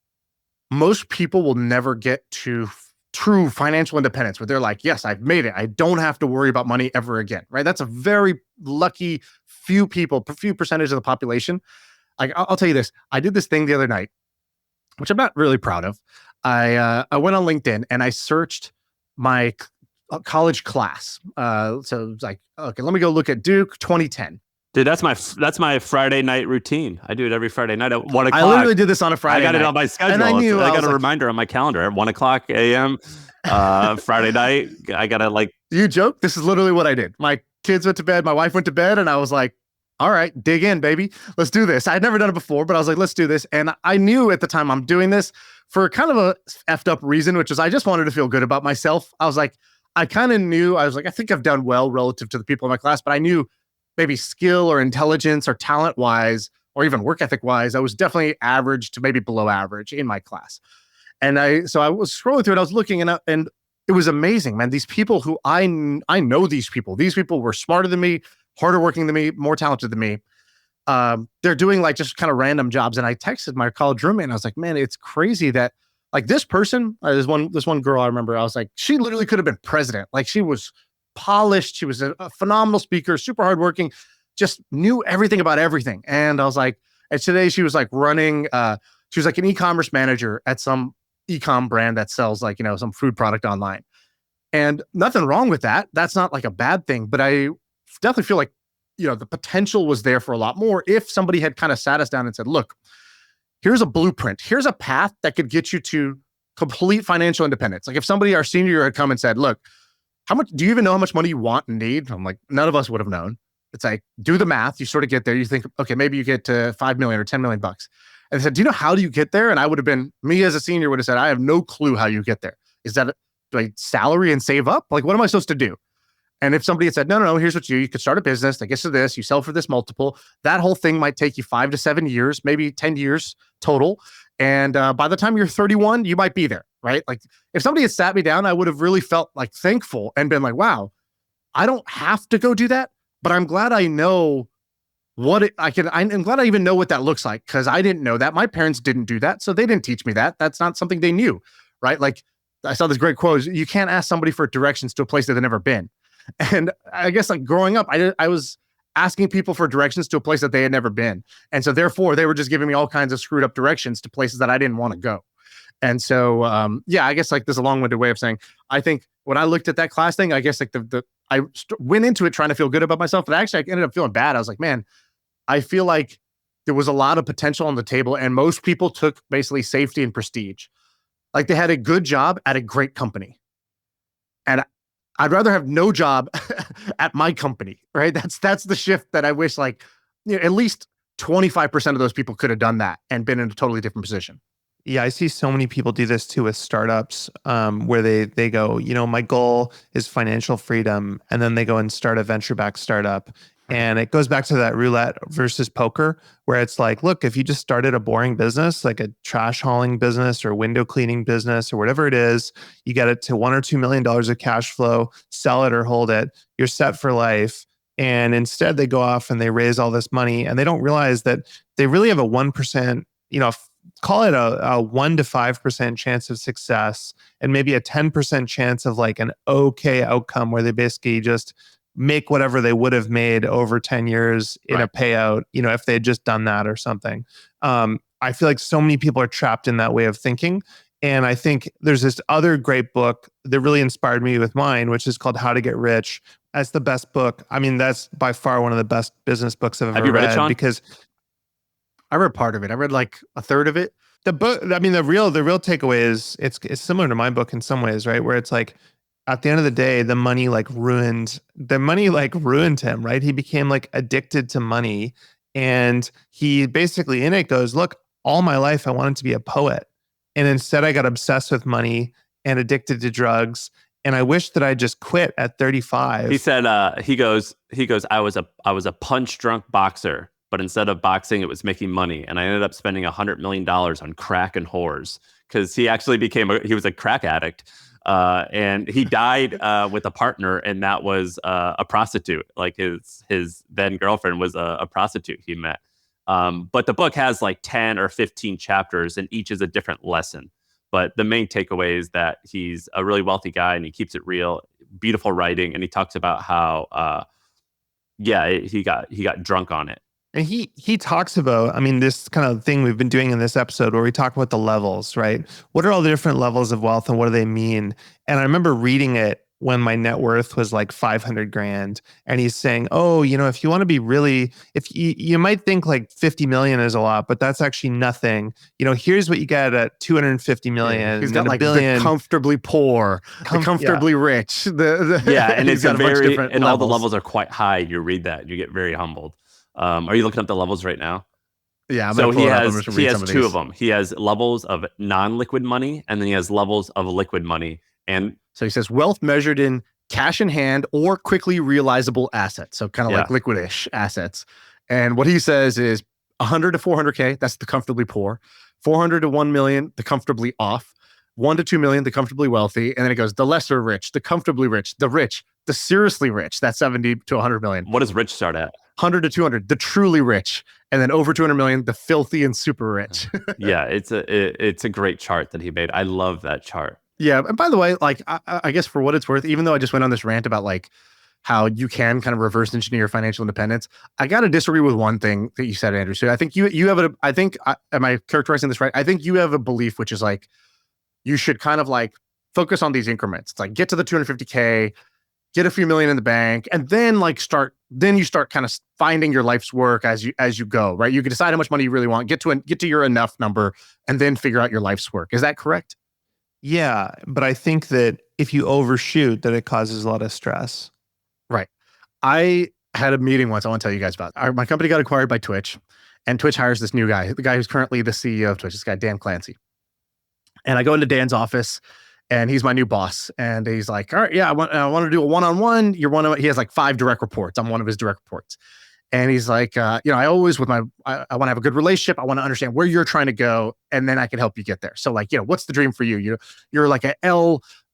most people will never get to true financial independence where they're like, yes, I've made it. I don't have to worry about money ever again, right? That's a very lucky few percentage of the population. Like I'll tell you this, I did this thing the other night, which I'm not really proud of. I went on LinkedIn and I searched my college class. So it was like, okay, let me go look at Duke 2010. Dude, that's my Friday night routine. I do it every Friday night at 1 o'clock. I literally did this on a Friday I got night. it on my schedule. And I got a reminder on my calendar at 1 o'clock a.m. Friday night. I got to like... You joke? This is literally what I did. My kids went to bed. My wife went to bed. And I was like, all right, dig in, baby. Let's do this. I'd never done it before, but I was like, let's do this. And I knew at the time I'm doing this for kind of a effed up reason, which is I just wanted to feel good about myself. I was like, I kind of knew, I was like, I think I've done well relative to the people in my class, but I knew maybe skill or intelligence or talent wise, or even work ethic wise, I was definitely average to maybe below average in my class. And so I was scrolling through it. I was looking and it was amazing, man. These people who I know these people were smarter than me, harder working than me, more talented than me. They're doing like just kind of random jobs. And I texted my college roommate and I was like, man, it's crazy that like this person, this one girl I remember, I was like, she literally could have been president. Like she was polished. She was a phenomenal speaker, super hardworking, just knew everything about everything. And I was like, and today she was like running, she was like an e-commerce manager at some e-com brand that sells like, some food product online. And nothing wrong with that. That's not like a bad thing, but I definitely feel like, the potential was there for a lot more if somebody had kind of sat us down and said, look, here's a blueprint. Here's a path that could get you to complete financial independence. Like if somebody, our senior year, had come and said, look, how much do you even know how much money you want and need? I'm like, none of us would have known. It's like, do the math. You sort of get there. You think, okay, maybe you get to 5 million or 10 million bucks. And they said, do you know how do you get there? And I would have been, me as a senior would have said, I have no clue how you get there. Is that do I salary and save up? Like, what am I supposed to do? And if somebody had said, no, here's what you could start a business that gets to this, you sell for this multiple, that whole thing might take you 5 to 7 years, maybe 10 years total. And by the time you're 31, you might be there, right? Like if somebody had sat me down, I would have really felt like thankful and been like, wow, I don't have to go do that, but I'm glad I know I'm glad I even know what that looks like because I didn't know that. My parents didn't do that. So they didn't teach me that. That's not something they knew, right? Like I saw this great quote, you can't ask somebody for directions to a place that they've never been. And I guess like growing up, I was asking people for directions to a place that they had never been. And so therefore they were just giving me all kinds of screwed up directions to places that I didn't want to go. And so, I guess like this is a long-winded way of saying, I think when I looked at that class thing, I guess like I went into it trying to feel good about myself, but actually I ended up feeling bad. I was like, man, I feel like there was a lot of potential on the table and most people took basically safety and prestige. Like they had a good job at a great company. And I'd rather have no job at my company, right? That's the shift that I wish like, at least 25% of those people could have done that and been in a totally different position. Yeah, I see so many people do this too with startups where they go, my goal is financial freedom. And then they go and start a venture-backed startup. And it goes back to that roulette versus poker, where it's like, look, if you just started a boring business, like a trash hauling business or window cleaning business or whatever it is, you get it to $1 or $2 million of cash flow, sell it or hold it, you're set for life. And instead they go off and they raise all this money and they don't realize that they really have a 1%, call it a 1 to 5% chance of success and maybe a 10% chance of like an okay outcome where they basically just make whatever they would have made over 10 years in a payout, if they had just done that or something. I feel like so many people are trapped in that way of thinking. And I think there's this other great book that really inspired me with mine, which is called How to Get Rich. That's the best book. I mean, that's by far one of the best business books I've ever read. Have you read it, Shaan? Because I read part of it. I read like a third of it. The book, I mean, the real takeaway is it's similar to my book in some ways, right? Where it's like, at the end of the day, the money ruined him, right? He became like addicted to money. And he basically in it goes, look, all my life I wanted to be a poet. And instead I got obsessed with money and addicted to drugs. And I wish that I just quit at 35. He said, he goes, I was a punch drunk boxer, but instead of boxing, it was making money. And I ended up spending $100 million on crack and whores because he actually he was a crack addict. And he died with a partner, and that was a prostitute. Like his then girlfriend was a prostitute he met. But the book has like 10 or 15 chapters, and each is a different lesson. But the main takeaway is that he's a really wealthy guy, and he keeps it real, beautiful writing, and he talks about how, he got drunk on it. And he talks about, I mean, this kind of thing we've been doing in this episode where we talk about the levels, right? What are all the different levels of wealth and what do they mean? And I remember reading it when my net worth was like 500 grand. And he's saying, oh, if you want to be really, if you might think like 50 million is a lot, but that's actually nothing. Here's what you get at 250 million. Yeah, he's got like billion. The comfortably poor, the comfortably rich. And it's got a bunch of different levels. All the levels are quite high. You read that, you get very humbled. Are you looking up the levels right now? Yeah. So he has two of them. He has levels of non-liquid money, and then he has levels of liquid money. And so he says wealth measured in cash in hand or quickly realizable assets. So kind of like liquid-ish assets. And what he says is 100 to 400K, that's the comfortably poor. 400 to 1 million, the comfortably off. 1 to 2 million, the comfortably wealthy. And then it goes the lesser rich, the comfortably rich, the seriously rich, that's 70 to 100 million. What does rich start at? 100 to 200, the truly rich. And then over 200 million, the filthy and super rich. Yeah, it's a great chart that he made. I love that chart. Yeah. And by the way, like, I guess for what it's worth, even though I just went on this rant about like how you can kind of reverse engineer financial independence, I got to disagree with one thing that you said, Andrew. So I think you have am I characterizing this right? I think you have a belief, which is like, you should kind of like focus on these increments. It's like get to the 250K, get a few million in the bank, and then you start kind of finding your life's work as you go, right? You can decide how much money you really want, get to your enough number, and then figure out your life's work. Is that correct? Yeah, but I think that if you overshoot, that it causes a lot of stress. Right. I had a meeting once I want to tell you guys about. My company got acquired by Twitch, and Twitch hires this new guy, the guy who's currently the CEO of Twitch, this guy, Dan Clancy. And I go into Dan's office, and he's my new boss. And he's like, all right, yeah, I want to do a one-on-one. He has like 5 direct reports. I'm one of his direct reports. And he's like, I always I want to have a good relationship. I want to understand where you're trying to go, and then I can help you get there. So like, what's the dream for you? You're like I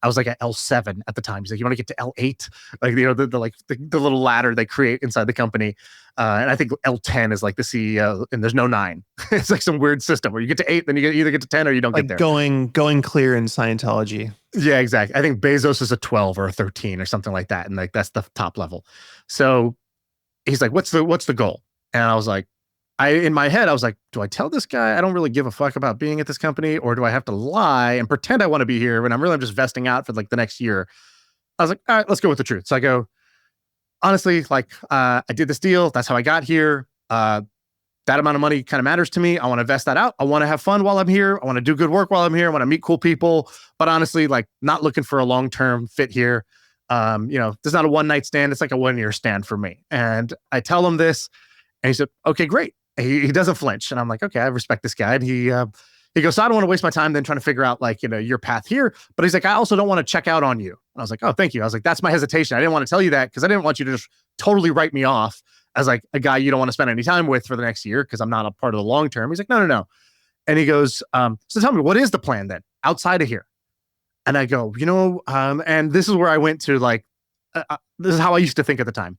was like at L7 at the time. He's like, you want to get to L8? Like, the little ladder they create inside the company. And I think L10 is like the CEO, and there's no 9. It's like some weird system where you get to 8, then you either get to 10 or you don't like get there. Going clear in Scientology. Yeah, exactly. I think Bezos is a 12 or a 13 or something like that. And like, that's the top level. So he's like, what's the goal? And I was like, in my head, I was like, do I tell this guy I don't really give a fuck about being at this company, or do I have to lie and pretend I want to be here when I'm just vesting out for like the next year? I was like, all right, let's go with the truth. So I go, honestly, like, I did this deal. That's how I got here. That amount of money kind of matters to me. I want to vest that out. I want to have fun while I'm here. I want to do good work while I'm here. I want to meet cool people, but honestly, like, not looking for a long-term fit here. There's not a one-night stand. It's like a 1-year stand for me. And I tell him this, and he said, okay, great. He doesn't flinch. And I'm like, okay, I respect this guy. And he goes, so I don't want to waste my time then trying to figure out like, your path here. But he's like, I also don't want to check out on you. And I was like, oh, thank you. I was like, that's my hesitation. I didn't want to tell you that because I didn't want you to just totally write me off as like a guy you don't want to spend any time with for the next year because I'm not a part of the long term. He's like, no. And he goes, so tell me, what is the plan then outside of here? And I go, and this is where I went to like, this is how I used to think at the time.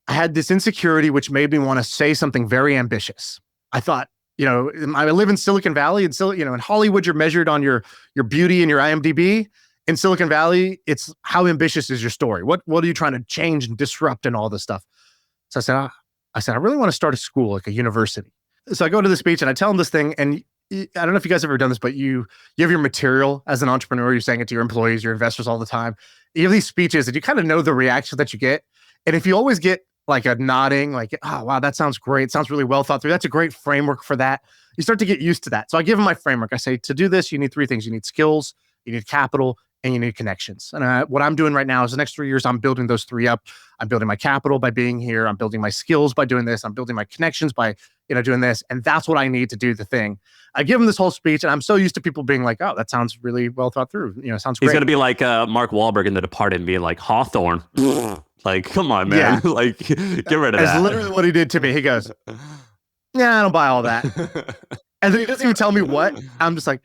I had this insecurity, which made me want to say something very ambitious. I thought, I live in Silicon Valley, and in Hollywood, you're measured on your beauty and your IMDb. In Silicon Valley, it's how ambitious is your story? What are you trying to change and disrupt and all this stuff? So I said, I really want to start a school, like a university. So I go to the speech and I tell them this thing, and I don't know if you guys have ever done this, but you have your material as an entrepreneur. You're saying it to your employees, your investors all the time. You have these speeches and you kind of know the reaction that you get. And if you always get like a nodding, like, oh, wow, that sounds great. It sounds really well thought through. That's a great framework for that. You start to get used to that. So I give them my framework. I say, to do this, you need 3 things. You need skills, you need capital, and you need connections. And what I'm doing right now is the next 3 years, I'm building those 3 up. I'm building my capital by being here. I'm building my skills by doing this. I'm building my connections by, doing this. And that's what I need to do the thing. I give him this whole speech, and I'm so used to people being like, oh, that sounds really well thought through. Sounds great. He's going to be like Mark Wahlberg in The Departed and being like, Hawthorne. Like, come on, man. Yeah. Like, get rid of That's that. literally what he did to me. He goes, yeah, I don't buy all that. And then he doesn't even tell me what. I'm just like,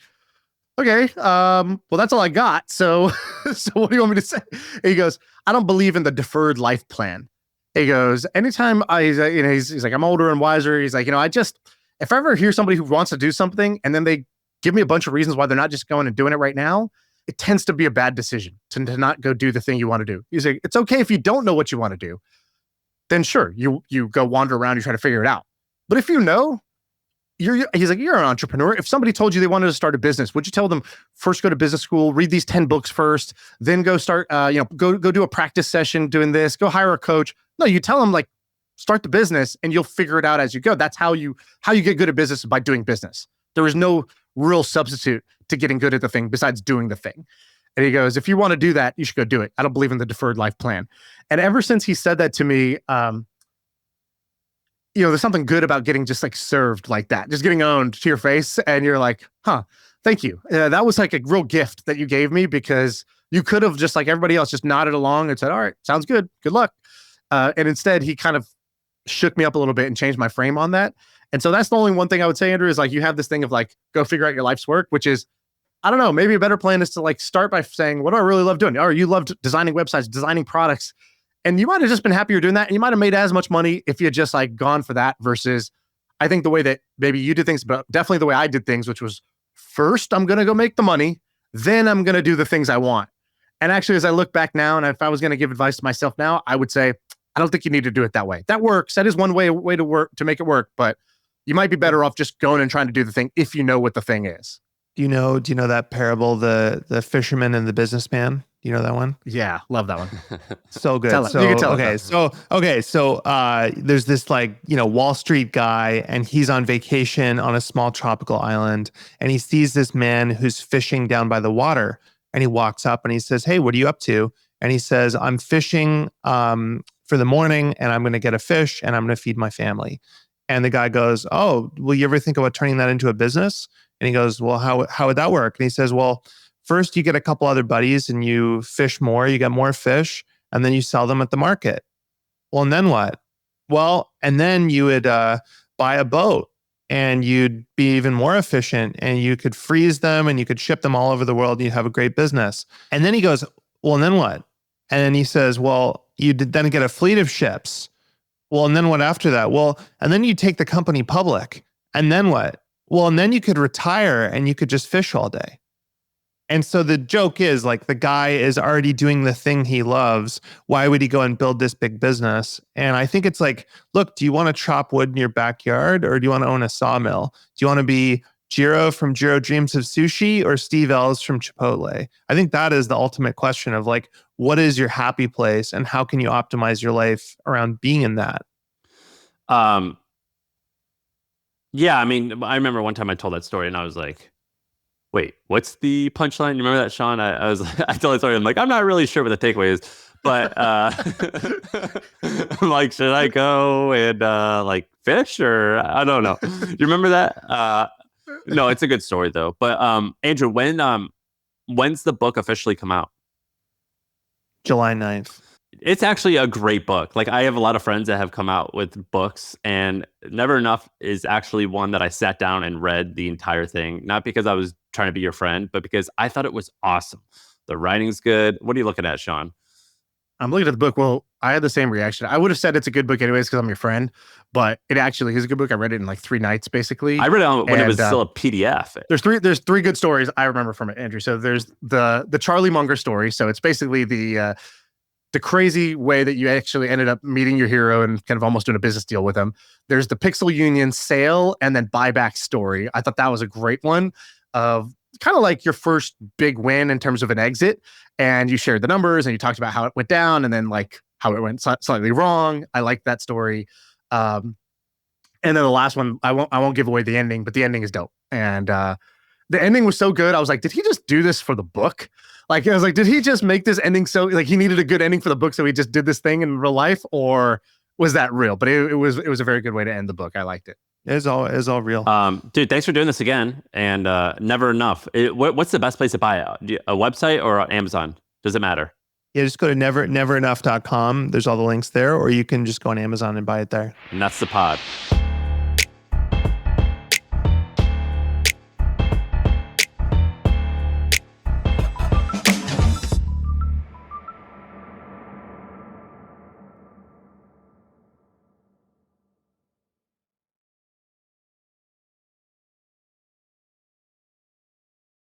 okay, well, that's all I got. So, so what do you want me to say? He goes, I don't believe in the deferred life plan. He goes, anytime he's like, I'm older and wiser. He's like, if I ever hear somebody who wants to do something and then they give me a bunch of reasons why they're not just going and doing it right now, it tends to be a bad decision to not go do the thing you want to do. He's like, it's okay if you don't know what you want to do. Then sure, you go wander around, you try to figure it out. But if you know, he's like, you're an entrepreneur. If somebody told you they wanted to start a business, would you tell them first go to business school, read these 10 books first, then go start, go do a practice session doing this, go hire a coach? No, you tell them like, start the business and you'll figure it out as you go. That's how you get good at business, by doing business. There is no real substitute to getting good at the thing besides doing the thing. And he goes, if you want to do that, you should go do it. I don't believe in the deferred life plan. And ever since he said that to me, there's something good about getting just like served like that, just getting owned to your face. And you're like, huh, thank you. That was like a real gift that you gave me, because you could have just like everybody else just nodded along and said, all right, sounds good. Good luck. And instead he kind of shook me up a little bit and changed my frame on that. And so that's the only one thing I would say, Andrew, is like, you have this thing of like, go figure out your life's work, which is, I don't know, maybe a better plan is to like start by saying, what do I really love doing? Or you loved designing websites, designing products. And you might have just been happier doing that. And you might have made as much money if you had just like gone for that, versus I think the way that maybe you did things, but definitely the way I did things, which was first, I'm going to go make the money. Then I'm going to do the things I want. And actually, as I look back now, and if I was going to give advice to myself now, I would say, I don't think you need to do it that way. That works. That is one way to work, to make it work. But you might be better off just going and trying to do the thing if you know what the thing is. Do you know that parable, the fisherman and the businessman? Do you know that one? Yeah, love that one. So good. You can tell it. So there's this like, Wall Street guy, and he's on vacation on a small tropical island, and he sees this man who's fishing down by the water, and he walks up and he says, "Hey, what are you up to?" And he says, "I'm fishing for the morning, and I'm going to get a fish and I'm going to feed my family." And the guy goes, "Oh, will you ever think about turning that into a business?" And he goes, "Well, how would that work?" And he says, "Well, first you get a couple other buddies and you fish more, you get more fish, and then you sell them at the market. Well, and then what? Well, and then you would buy a boat, and you'd be even more efficient, and you could freeze them and you could ship them all over the world, and you'd have a great business." And then he goes, "Well, and then what?" And then he says, "Well, you did then get a fleet of ships. Well, and then what after that? Well, and then you take the company public. And then what? Well, and then you could retire and you could just fish all day." And so the joke is like, the guy is already doing the thing he loves. Why would he go and build this big business? And I think it's like, look, do you want to chop wood in your backyard, or do you want to own a sawmill? Do you want to be Jiro from Jiro Dreams of Sushi, or Steve Ells from Chipotle? I think that is the ultimate question of like, what is your happy place, and how can you optimize your life around being in that? Yeah, I mean, I remember one time I told that story and I was like, wait, what's the punchline? You remember that, Shaan? I was I told that story. I'm like, I'm not really sure what the takeaway is, but I'm like, should I go and like fish, or I don't know. You remember that? No, it's a good story though. But Andrew, when's the book officially come out? July 9th. It's actually a great book. Like, I have a lot of friends that have come out with books, and Never Enough is actually one that I sat down and read the entire thing. Not because I was trying to be your friend, but because I thought it was awesome. The writing's good. What are you looking at, Shaan? I'm looking at the book. Well, I had the same reaction. I would have said it's a good book anyways because I'm your friend, but it actually is a good book. I read it in like 3 nights, basically. I read it when it was still a PDF. There's three good stories I remember from it, Andrew. So there's the Charlie Munger story. So it's basically the crazy way that you actually ended up meeting your hero and kind of almost doing a business deal with him. There's the Pixel Union sale and then buyback story. I thought that was a great one of kind of like your first big win in terms of an exit. And you shared the numbers and you talked about how it went down and then like how it went slightly wrong. I like that story. And then the last one, I won't give away the ending, but the ending is dope. And the ending was so good. I was like, did he just do this for the book? Like, I was like, did he just make this ending so like he needed a good ending for the book, so he just did this thing in real life, or was that real? But it was a very good way to end the book. I liked it. It's all real. Dude, thanks for doing this again. And Never Enough. What's the best place to buy it? A website or on Amazon? Does it matter? Yeah, just go to neverenough.com. There's all the links there, or you can just go on Amazon and buy it there. And that's the pod.